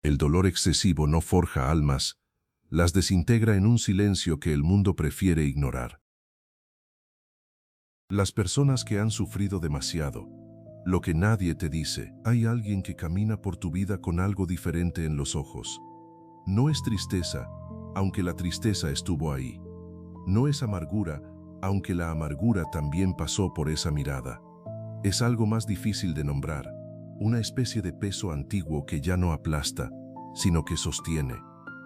El dolor excesivo no forja almas, las desintegra en un silencio que el mundo prefiere ignorar. Las personas que han sufrido demasiado, lo que nadie te dice, hay alguien que camina por tu vida con algo diferente en los ojos. No es tristeza, aunque la tristeza estuvo ahí. No es amargura, aunque la amargura también pasó por esa mirada. Es algo más difícil de nombrar, una especie de peso antiguo que ya no aplasta, sino que sostiene,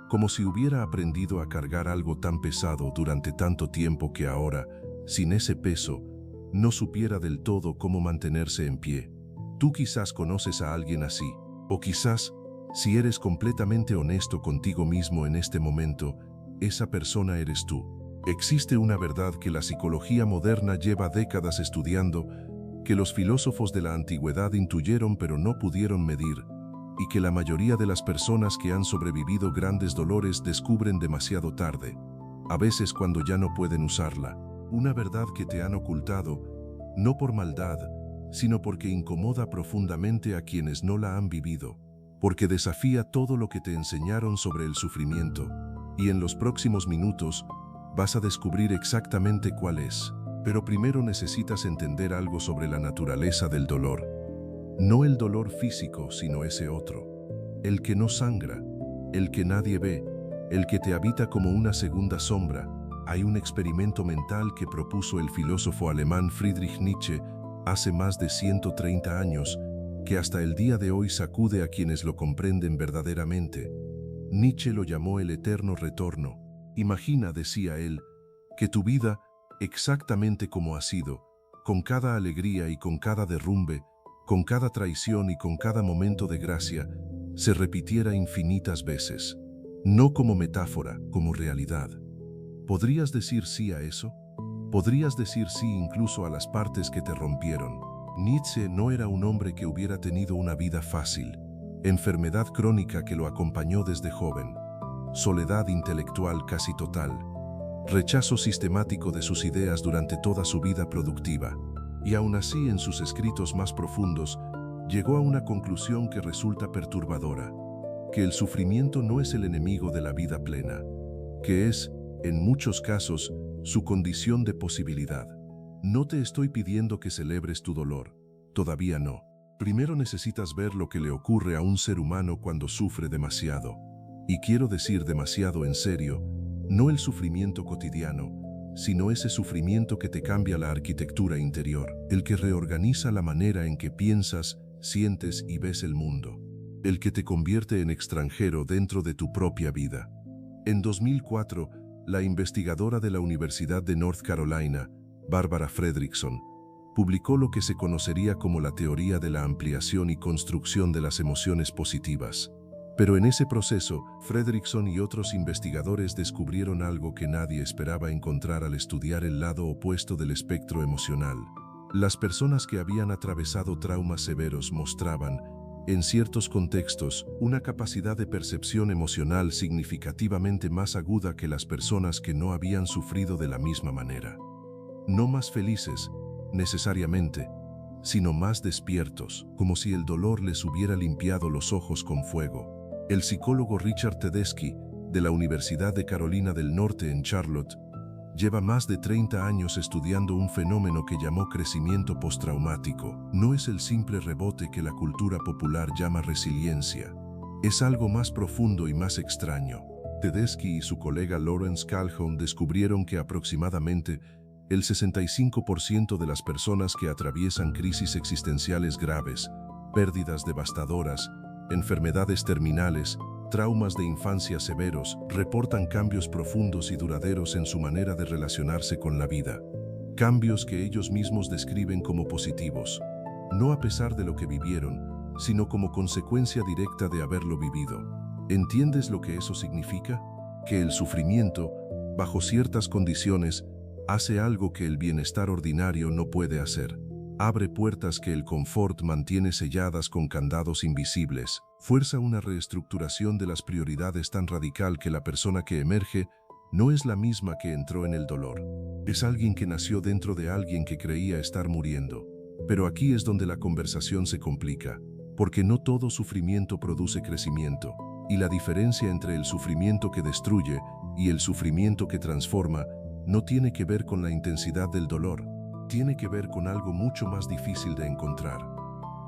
como si hubiera aprendido a cargar algo tan pesado durante tanto tiempo que ahora, sin ese peso, no supiera del todo cómo mantenerse en pie. Tú quizás conoces a alguien así, o quizás, si eres completamente honesto contigo mismo en este momento, esa persona eres tú. Existe una verdad que la psicología moderna lleva décadas estudiando, que los filósofos de la antigüedad intuyeron pero no pudieron medir, y que la mayoría de las personas que han sobrevivido grandes dolores descubren demasiado tarde, a veces cuando ya no pueden usarla. Una verdad que te han ocultado, no por maldad, sino porque incomoda profundamente a quienes no la han vivido, porque desafía todo lo que te enseñaron sobre el sufrimiento, y en los próximos minutos vas a descubrir exactamente cuál es. Pero primero necesitas entender algo sobre la naturaleza del dolor. No el dolor físico, sino ese otro. El que no sangra, el que nadie ve, el que te habita como una segunda sombra. Hay un experimento mental que propuso el filósofo alemán Friedrich Nietzsche hace más de 130 años, que hasta el día de hoy sacude a quienes lo comprenden verdaderamente. Nietzsche lo llamó el eterno retorno. Imagina, decía él, que tu vida, exactamente como ha sido, con cada alegría y con cada derrumbe, con cada traición y con cada momento de gracia, se repitiera infinitas veces. No como metáfora, como realidad. ¿Podrías decir sí a eso? ¿Podrías decir sí incluso a las partes que te rompieron? Nietzsche no era un hombre que hubiera tenido una vida fácil. Enfermedad crónica que lo acompañó desde joven. Soledad intelectual casi total. Rechazo sistemático de sus ideas durante toda su vida productiva. Y aún así, en sus escritos más profundos, llegó a una conclusión que resulta perturbadora: que el sufrimiento no es el enemigo de la vida plena, que es, en muchos casos, su condición de posibilidad. No te estoy pidiendo que celebres tu dolor, todavía no. Primero necesitas ver lo que le ocurre a un ser humano cuando sufre demasiado. Y quiero decir demasiado en serio, no el sufrimiento cotidiano, sino ese sufrimiento que te cambia la arquitectura interior, el que reorganiza la manera en que piensas, sientes y ves el mundo, el que te convierte en extranjero dentro de tu propia vida. En 2004, la investigadora de la Universidad de North Carolina, Barbara Fredrickson, publicó lo que se conocería como la teoría de la ampliación y construcción de las emociones positivas. Pero en ese proceso, Fredrickson y otros investigadores descubrieron algo que nadie esperaba encontrar al estudiar el lado opuesto del espectro emocional. Las personas que habían atravesado traumas severos mostraban, en ciertos contextos, una capacidad de percepción emocional significativamente más aguda que las personas que no habían sufrido de la misma manera. No más felices, necesariamente, sino más despiertos, como si el dolor les hubiera limpiado los ojos con fuego. El psicólogo Richard Tedeschi, de la Universidad de Carolina del Norte en Charlotte, lleva más de 30 años estudiando un fenómeno que llamó crecimiento postraumático. No es el simple rebote que la cultura popular llama resiliencia. Es algo más profundo y más extraño. Tedeschi y su colega Lawrence Calhoun descubrieron que aproximadamente el 65% de las personas que atraviesan crisis existenciales graves, pérdidas devastadoras, enfermedades terminales, traumas de infancia severos, reportan cambios profundos y duraderos en su manera de relacionarse con la vida. Cambios que ellos mismos describen como positivos, no a pesar de lo que vivieron, sino como consecuencia directa de haberlo vivido. ¿Entiendes lo que eso significa? Que el sufrimiento, bajo ciertas condiciones, hace algo que el bienestar ordinario no puede hacer. Abre puertas que el confort mantiene selladas con candados invisibles. Fuerza una reestructuración de las prioridades tan radical que la persona que emerge no es la misma que entró en el dolor. Es alguien que nació dentro de alguien que creía estar muriendo. Pero aquí es donde la conversación se complica, porque no todo sufrimiento produce crecimiento. Y la diferencia entre el sufrimiento que destruye y el sufrimiento que transforma no tiene que ver con la intensidad del dolor, tiene que ver con algo mucho más difícil de encontrar.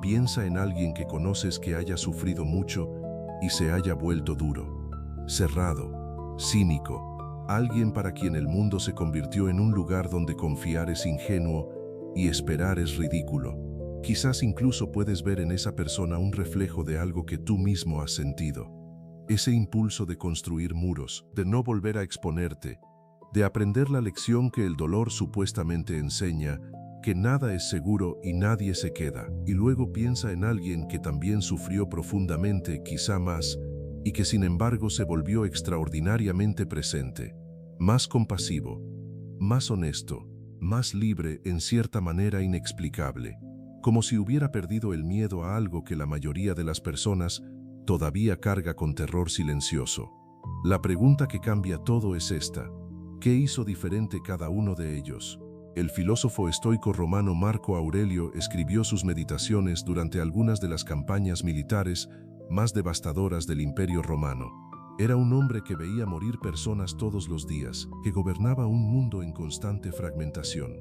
Piensa en alguien que conoces que haya sufrido mucho y se haya vuelto duro, cerrado, cínico, alguien para quien el mundo se convirtió en un lugar donde confiar es ingenuo y esperar es ridículo. Quizás incluso puedes ver en esa persona un reflejo de algo que tú mismo has sentido. Ese impulso de construir muros, de no volver a exponerte, de aprender la lección que el dolor supuestamente enseña, que nada es seguro y nadie se queda. Y luego piensa en alguien que también sufrió profundamente, quizá más, y que sin embargo se volvió extraordinariamente presente, más compasivo, más honesto, más libre, en cierta manera inexplicable, como si hubiera perdido el miedo a algo que la mayoría de las personas todavía carga con terror silencioso. La pregunta que cambia todo es esta: ¿qué hizo diferente cada uno de ellos? El filósofo estoico romano Marco Aurelio escribió sus meditaciones durante algunas de las campañas militares más devastadoras del Imperio Romano. Era un hombre que veía morir personas todos los días, que gobernaba un mundo en constante fragmentación,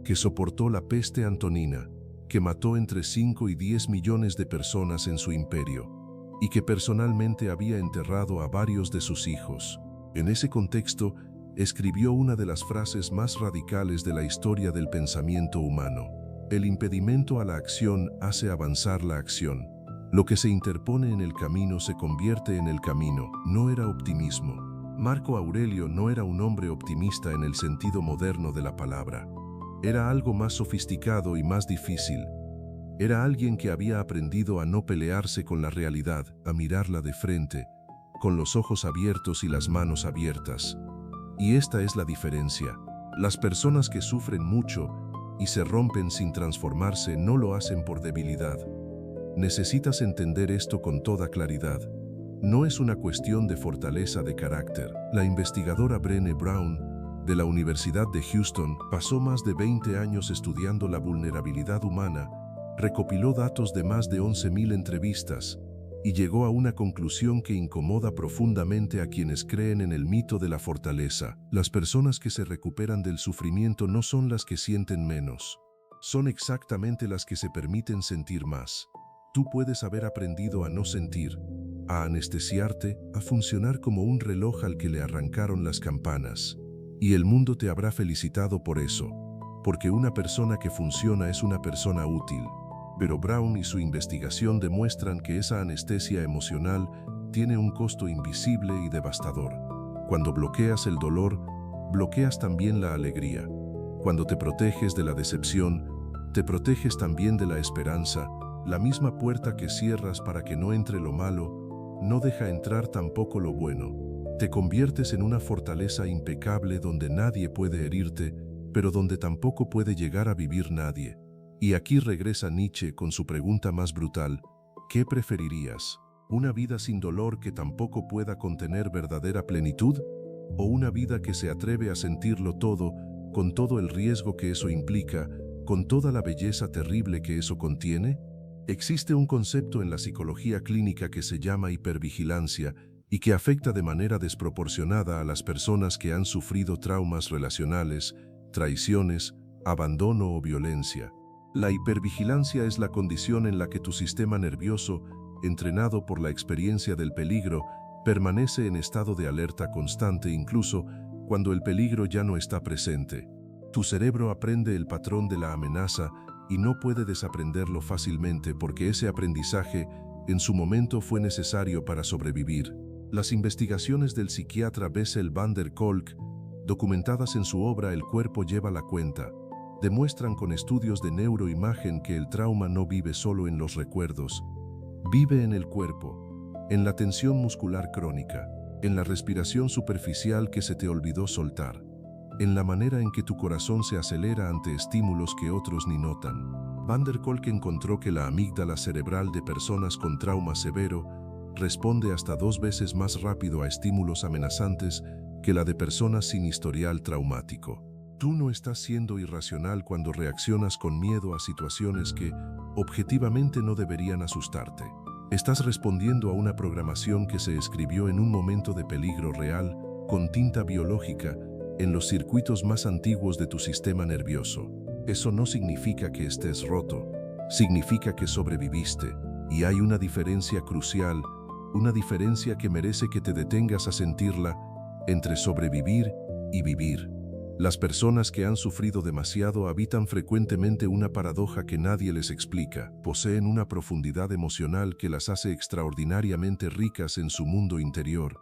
que soportó la peste antonina, que mató entre 5 y 10 millones de personas en su imperio, y que personalmente había enterrado a varios de sus hijos. En ese contexto, escribió una de las frases más radicales de la historia del pensamiento humano: el impedimento a la acción hace avanzar la acción. Lo que se interpone en el camino se convierte en el camino. No era optimismo. Marco Aurelio no era un hombre optimista en el sentido moderno de la palabra. Era algo más sofisticado y más difícil. Era alguien que había aprendido a no pelearse con la realidad, a mirarla de frente, con los ojos abiertos y las manos abiertas. Y esta es la diferencia. Las personas que sufren mucho y se rompen sin transformarse no lo hacen por debilidad. Necesitas entender esto con toda claridad. No es una cuestión de fortaleza de carácter. La investigadora Brené Brown, de la Universidad de Houston, pasó más de 20 años estudiando la vulnerabilidad humana, recopiló datos de más de 11.000 entrevistas y llegó a una conclusión que incomoda profundamente a quienes creen en el mito de la fortaleza. Las personas que se recuperan del sufrimiento no son las que sienten menos. Son exactamente las que se permiten sentir más. Tú puedes haber aprendido a no sentir, a anestesiarte, a funcionar como un reloj al que le arrancaron las campanas. Y el mundo te habrá felicitado por eso, porque una persona que funciona es una persona útil. Pero Brown y su investigación demuestran que esa anestesia emocional tiene un costo invisible y devastador. Cuando bloqueas el dolor, bloqueas también la alegría. Cuando te proteges de la decepción, te proteges también de la esperanza. La misma puerta que cierras para que no entre lo malo, no deja entrar tampoco lo bueno. Te conviertes en una fortaleza impecable donde nadie puede herirte, pero donde tampoco puede llegar a vivir nadie. Y aquí regresa Nietzsche con su pregunta más brutal: ¿qué preferirías? ¿Una vida sin dolor que tampoco pueda contener verdadera plenitud? ¿O una vida que se atreve a sentirlo todo, con todo el riesgo que eso implica, con toda la belleza terrible que eso contiene? Existe un concepto en la psicología clínica que se llama hipervigilancia y que afecta de manera desproporcionada a las personas que han sufrido traumas relacionales, traiciones, abandono o violencia. La hipervigilancia es la condición en la que tu sistema nervioso, entrenado por la experiencia del peligro, permanece en estado de alerta constante incluso cuando el peligro ya no está presente. Tu cerebro aprende el patrón de la amenaza y no puede desaprenderlo fácilmente porque ese aprendizaje en su momento fue necesario para sobrevivir. Las investigaciones del psiquiatra Bessel van der Kolk, documentadas en su obra El cuerpo lleva la cuenta, demuestran con estudios de neuroimagen que el trauma no vive solo en los recuerdos, vive en el cuerpo, en la tensión muscular crónica, en la respiración superficial que se te olvidó soltar, en la manera en que tu corazón se acelera ante estímulos que otros ni notan. Van der Kolk encontró que la amígdala cerebral de personas con trauma severo responde hasta 2 veces más rápido a estímulos amenazantes que la de personas sin historial traumático. Tú no estás siendo irracional cuando reaccionas con miedo a situaciones que, objetivamente, no deberían asustarte. Estás respondiendo a una programación que se escribió en un momento de peligro real, con tinta biológica, en los circuitos más antiguos de tu sistema nervioso. Eso no significa que estés roto, significa que sobreviviste. Y hay una diferencia crucial, una diferencia que merece que te detengas a sentirla, entre sobrevivir y vivir. Las personas que han sufrido demasiado habitan frecuentemente una paradoja que nadie les explica. Poseen una profundidad emocional que las hace extraordinariamente ricas en su mundo interior,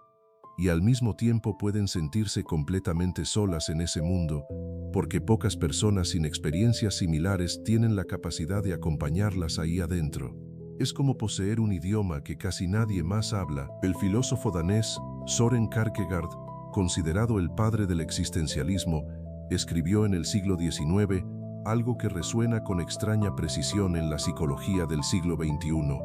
y al mismo tiempo pueden sentirse completamente solas en ese mundo, porque pocas personas sin experiencias similares tienen la capacidad de acompañarlas ahí adentro. Es como poseer un idioma que casi nadie más habla. El filósofo danés Søren Kierkegaard, considerado el padre del existencialismo, escribió en el siglo XIX algo que resuena con extraña precisión en la psicología del siglo XXI.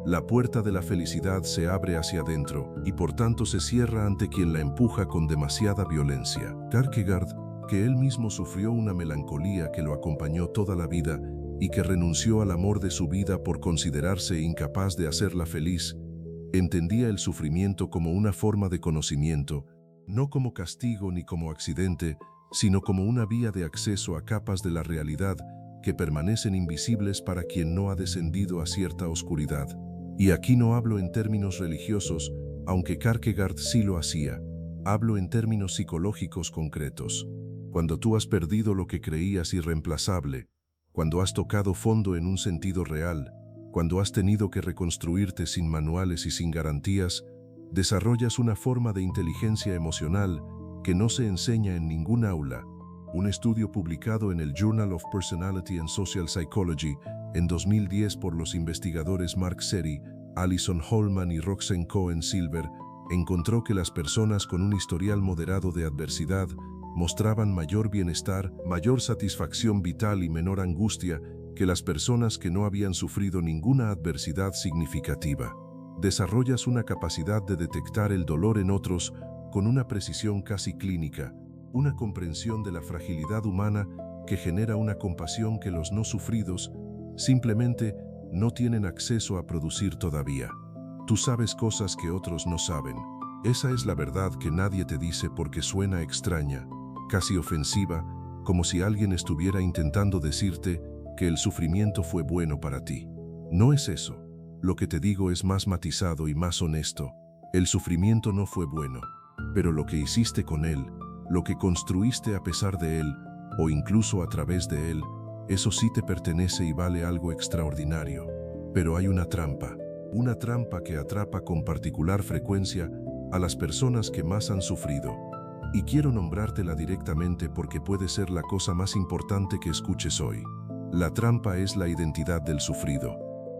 La puerta de la felicidad se abre hacia adentro y por tanto se cierra ante quien la empuja con demasiada violencia. Kierkegaard, que él mismo sufrió una melancolía que lo acompañó toda la vida y que renunció al amor de su vida por considerarse incapaz de hacerla feliz, entendía el sufrimiento como una forma de conocimiento, no como castigo ni como accidente, sino como una vía de acceso a capas de la realidad que permanecen invisibles para quien no ha descendido a cierta oscuridad. Y aquí no hablo en términos religiosos, aunque Kierkegaard sí lo hacía. Hablo en términos psicológicos concretos. Cuando tú has perdido lo que creías irreemplazable, cuando has tocado fondo en un sentido real, cuando has tenido que reconstruirte sin manuales y sin garantías, desarrollas una forma de inteligencia emocional que no se enseña en ningún aula. Un estudio publicado en el Journal of Personality and Social Psychology en 2010 por los investigadores Mark Seri, Alison Holman y Roxanne Cohen-Silver encontró que las personas con un historial moderado de adversidad mostraban mayor bienestar, mayor satisfacción vital y menor angustia que las personas que no habían sufrido ninguna adversidad significativa. Desarrollas una capacidad de detectar el dolor en otros con una precisión casi clínica, una comprensión de la fragilidad humana que genera una compasión que los no sufridos simplemente no tienen acceso a producir todavía. Tú sabes cosas que otros no saben. Esa es la verdad que nadie te dice porque suena extraña, casi ofensiva, como si alguien estuviera intentando decirte que el sufrimiento fue bueno para ti. No es eso. Lo que te digo es más matizado y más honesto. El sufrimiento no fue bueno, pero lo que hiciste con él, lo que construiste a pesar de él, o incluso a través de él, eso sí te pertenece y vale algo extraordinario. Pero hay una trampa que atrapa con particular frecuencia a las personas que más han sufrido. Y quiero nombrártela directamente porque puede ser la cosa más importante que escuches hoy. La trampa es la identidad del sufrido.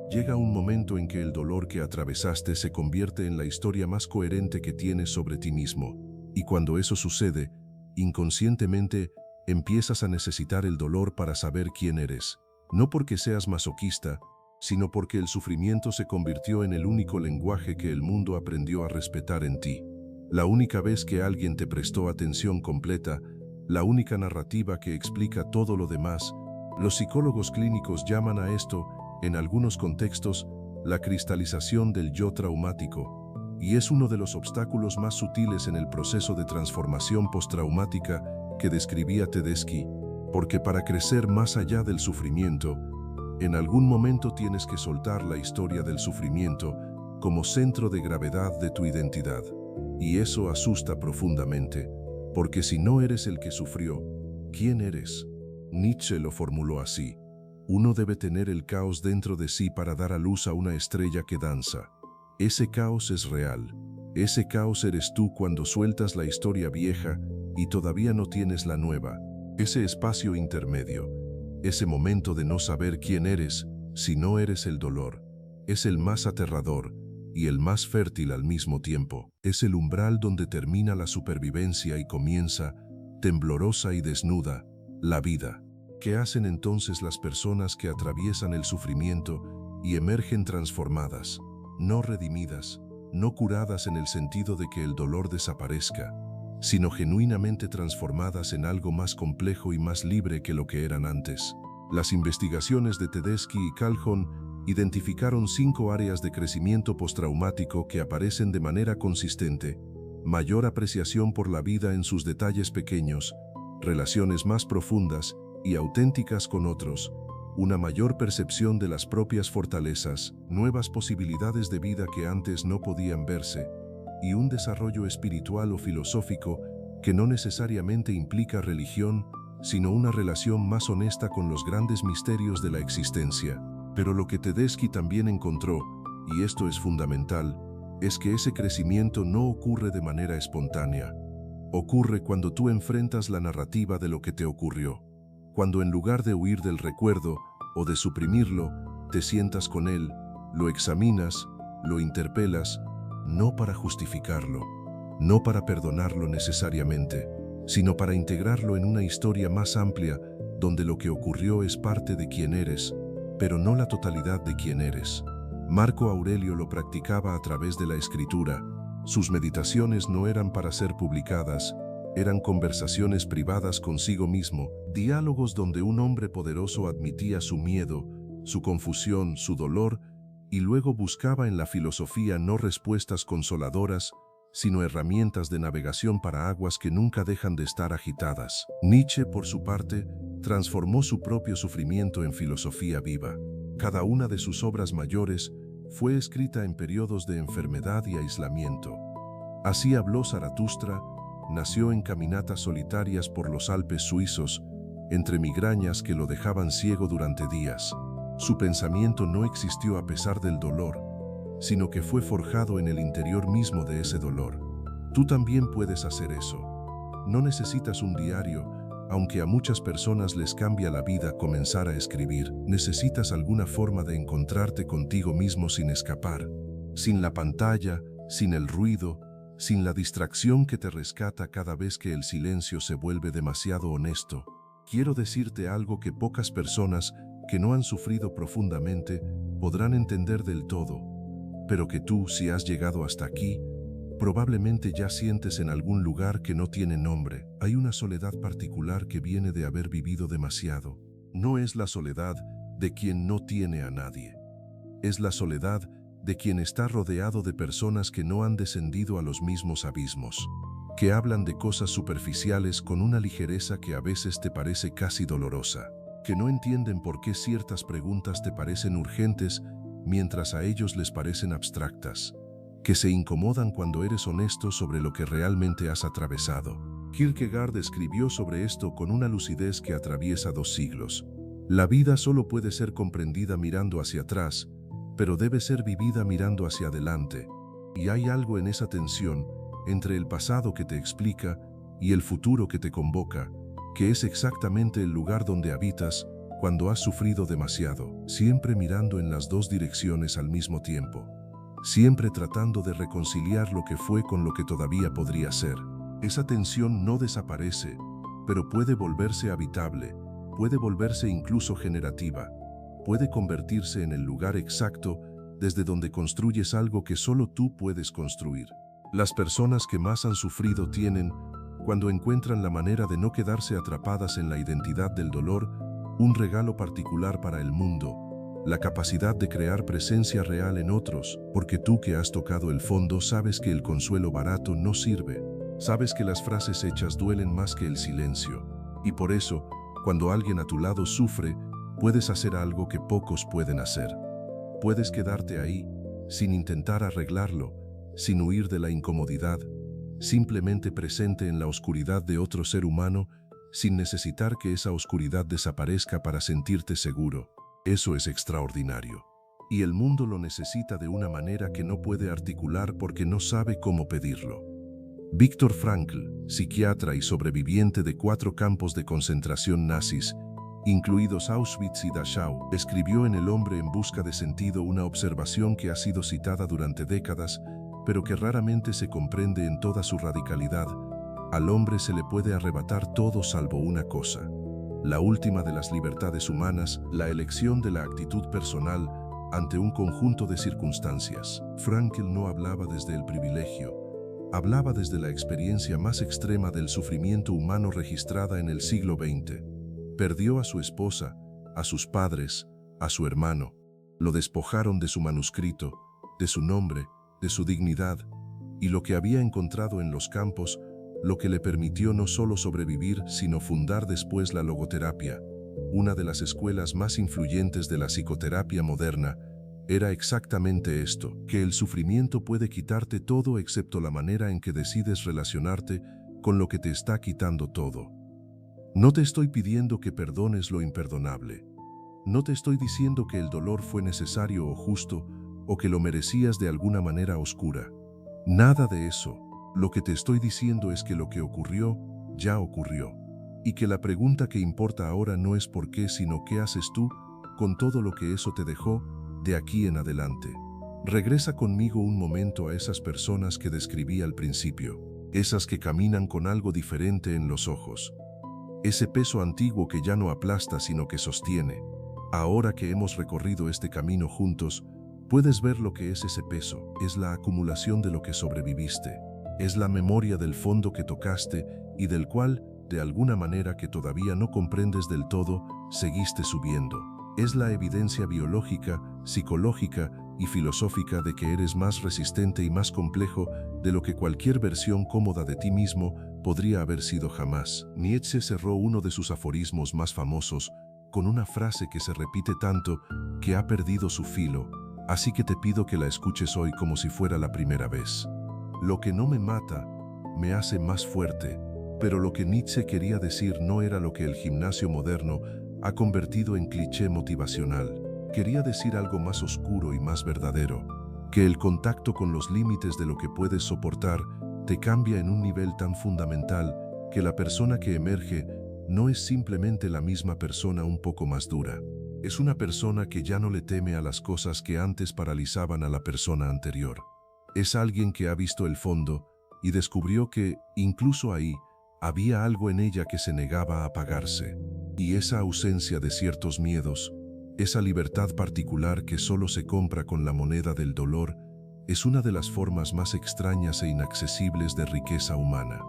Llega un momento en que el dolor que atravesaste se convierte en la historia más coherente que tienes sobre ti mismo. Y cuando eso sucede, inconscientemente empiezas a necesitar el dolor para saber quién eres. No porque seas masoquista, sino porque el sufrimiento se convirtió en el único lenguaje que el mundo aprendió a respetar en ti. La única vez que alguien te prestó atención completa, la única narrativa que explica todo lo demás. Los psicólogos clínicos llaman a esto, en algunos contextos, la cristalización del yo traumático, y es uno de los obstáculos más sutiles en el proceso de transformación postraumática que describía Tedeschi, porque para crecer más allá del sufrimiento, en algún momento tienes que soltar la historia del sufrimiento como centro de gravedad de tu identidad. Y eso asusta profundamente, porque si no eres el que sufrió, ¿quién eres? Nietzsche lo formuló así: uno debe tener el caos dentro de sí para dar a luz a una estrella que danza. Ese caos es real. Ese caos eres tú cuando sueltas la historia vieja y todavía no tienes la nueva. Ese espacio intermedio, ese momento de no saber quién eres si no eres el dolor, es el más aterrador y el más fértil al mismo tiempo. Es el umbral donde termina la supervivencia y comienza, temblorosa y desnuda, la vida. ¿Qué hacen entonces las personas que atraviesan el sufrimiento y emergen transformadas, no redimidas, no curadas en el sentido de que el dolor desaparezca, sino genuinamente transformadas en algo más complejo y más libre que lo que eran antes? Las investigaciones de Tedeschi y Calhoun identificaron 5 áreas de crecimiento postraumático que aparecen de manera consistente: mayor apreciación por la vida en sus detalles pequeños, relaciones más profundas y auténticas con otros, una mayor percepción de las propias fortalezas, nuevas posibilidades de vida que antes no podían verse, y un desarrollo espiritual o filosófico que no necesariamente implica religión, sino una relación más honesta con los grandes misterios de la existencia. Pero lo que Tedeschi también encontró, y esto es fundamental, es que ese crecimiento no ocurre de manera espontánea. Ocurre cuando tú enfrentas la narrativa de lo que te ocurrió. Cuando en lugar de huir del recuerdo o de suprimirlo, te sientas con él, lo examinas, lo interpelas, no para justificarlo, no para perdonarlo necesariamente, sino para integrarlo en una historia más amplia donde lo que ocurrió es parte de quién eres, pero no la totalidad de quién eres. Marco Aurelio lo practicaba a través de la escritura. Sus meditaciones no eran para ser publicadas, eran conversaciones privadas consigo mismo, diálogos donde un hombre poderoso admitía su miedo, su confusión, su dolor, y luego buscaba en la filosofía no respuestas consoladoras, sino herramientas de navegación para aguas que nunca dejan de estar agitadas. Nietzsche, por su parte, transformó su propio sufrimiento en filosofía viva. Cada una de sus obras mayores fue escrita en periodos de enfermedad y aislamiento. Así habló Zaratustra, nació en caminatas solitarias por los Alpes suizos, entre migrañas que lo dejaban ciego durante días. Su pensamiento no existió a pesar del dolor, sino que fue forjado en el interior mismo de ese dolor. Tú también puedes hacer eso. No necesitas un diario, aunque a muchas personas les cambia la vida comenzar a escribir. Necesitas alguna forma de encontrarte contigo mismo sin escapar, sin la pantalla, sin el ruido, sin la distracción que te rescata cada vez que el silencio se vuelve demasiado honesto. Quiero decirte algo que pocas personas que no han sufrido profundamente podrán entender del todo, pero que tú, si has llegado hasta aquí, probablemente ya sientes en algún lugar que no tiene nombre. Hay una soledad particular que viene de haber vivido demasiado. No es la soledad de quien no tiene a nadie. Es la soledad de quien está rodeado de personas que no han descendido a los mismos abismos, que hablan de cosas superficiales con una ligereza que a veces te parece casi dolorosa, que no entienden por qué ciertas preguntas te parecen urgentes mientras a ellos les parecen abstractas, que se incomodan cuando eres honesto sobre lo que realmente has atravesado. Kierkegaard escribió sobre esto con una lucidez que atraviesa 2 siglos. La vida solo puede ser comprendida mirando hacia atrás, pero debe ser vivida mirando hacia adelante. Y hay algo en esa tensión entre el pasado que te explica y el futuro que te convoca, que es exactamente el lugar donde habitas cuando has sufrido demasiado, siempre mirando en las 2 direcciones al mismo tiempo, siempre tratando de reconciliar lo que fue con lo que todavía podría ser. Esa tensión no desaparece, pero puede volverse habitable, puede volverse incluso generativa, puede convertirse en el lugar exacto desde donde construyes algo que solo tú puedes construir. Las personas que más han sufrido tienen, cuando encuentran la manera de no quedarse atrapadas en la identidad del dolor, un regalo particular para el mundo, la capacidad de crear presencia real en otros, porque tú que has tocado el fondo sabes que el consuelo barato no sirve, sabes que las frases hechas duelen más que el silencio, y por eso, cuando alguien a tu lado sufre, puedes hacer algo que pocos pueden hacer. Puedes quedarte ahí, sin intentar arreglarlo, sin huir de la incomodidad, simplemente presente en la oscuridad de otro ser humano, sin necesitar que esa oscuridad desaparezca para sentirte seguro. Eso es extraordinario. Y el mundo lo necesita de una manera que no puede articular porque no sabe cómo pedirlo. Viktor Frankl, psiquiatra y sobreviviente de 4 campos de concentración nazis, incluidos Auschwitz y Dachau, escribió en El hombre en busca de sentido una observación que ha sido citada durante décadas, pero que raramente se comprende en toda su radicalidad. Al hombre se le puede arrebatar todo salvo una cosa, la última de las libertades humanas, la elección de la actitud personal ante un conjunto de circunstancias. Frankl no hablaba desde el privilegio, hablaba desde la experiencia más extrema del sufrimiento humano registrada en el siglo XX. Perdió a su esposa, a sus padres, a su hermano. Lo despojaron de su manuscrito, de su nombre, de su dignidad, y lo que había encontrado en los campos, lo que le permitió no solo sobrevivir, sino fundar después la logoterapia, una de las escuelas más influyentes de la psicoterapia moderna. Era exactamente esto, que el sufrimiento puede quitarte todo excepto la manera en que decides relacionarte con lo que te está quitando todo. No te estoy pidiendo que perdones lo imperdonable. No te estoy diciendo que el dolor fue necesario o justo, o que lo merecías de alguna manera oscura. Nada de eso. Lo que te estoy diciendo es que lo que ocurrió, ya ocurrió. Y que la pregunta que importa ahora no es por qué, sino qué haces tú con todo lo que eso te dejó de aquí en adelante. Regresa conmigo un momento a esas personas que describí al principio, esas que caminan con algo diferente en los ojos. Ese peso antiguo que ya no aplasta sino que sostiene. Ahora que hemos recorrido este camino juntos, puedes ver lo que es ese peso. Es la acumulación de lo que sobreviviste. Es la memoria del fondo que tocaste y del cual, de alguna manera que todavía no comprendes del todo, seguiste subiendo. Es la evidencia biológica, psicológica y filosófica de que eres más resistente y más complejo de lo que cualquier versión cómoda de ti mismo podría haber sido jamás. Nietzsche cerró uno de sus aforismos más famosos con una frase que se repite tanto que ha perdido su filo, así que te pido que la escuches hoy como si fuera la primera vez. Lo que no me mata, me hace más fuerte, pero lo que Nietzsche quería decir no era lo que el gimnasio moderno ha convertido en cliché motivacional. Quería decir algo más oscuro y más verdadero, que el contacto con los límites de lo que puedes soportar te cambia en un nivel tan fundamental que la persona que emerge no es simplemente la misma persona un poco más dura. Es una persona que ya no le teme a las cosas que antes paralizaban a la persona anterior. Es alguien que ha visto el fondo y descubrió que, incluso ahí, había algo en ella que se negaba a apagarse. Y esa ausencia de ciertos miedos, esa libertad particular que solo se compra con la moneda del dolor, es una de las formas más extrañas e inaccesibles de riqueza humana.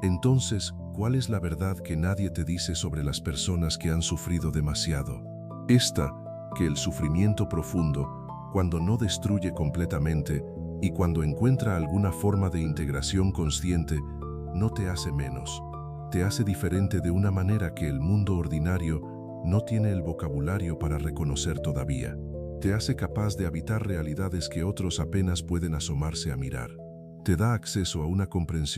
Entonces, ¿cuál es la verdad que nadie te dice sobre las personas que han sufrido demasiado? Esta, que el sufrimiento profundo, cuando no destruye completamente y cuando encuentra alguna forma de integración consciente, no te hace menos. Te hace diferente de una manera que el mundo ordinario no tiene el vocabulario para reconocer todavía. Te hace capaz de habitar realidades que otros apenas pueden asomarse a mirar. Te da acceso a una comprensión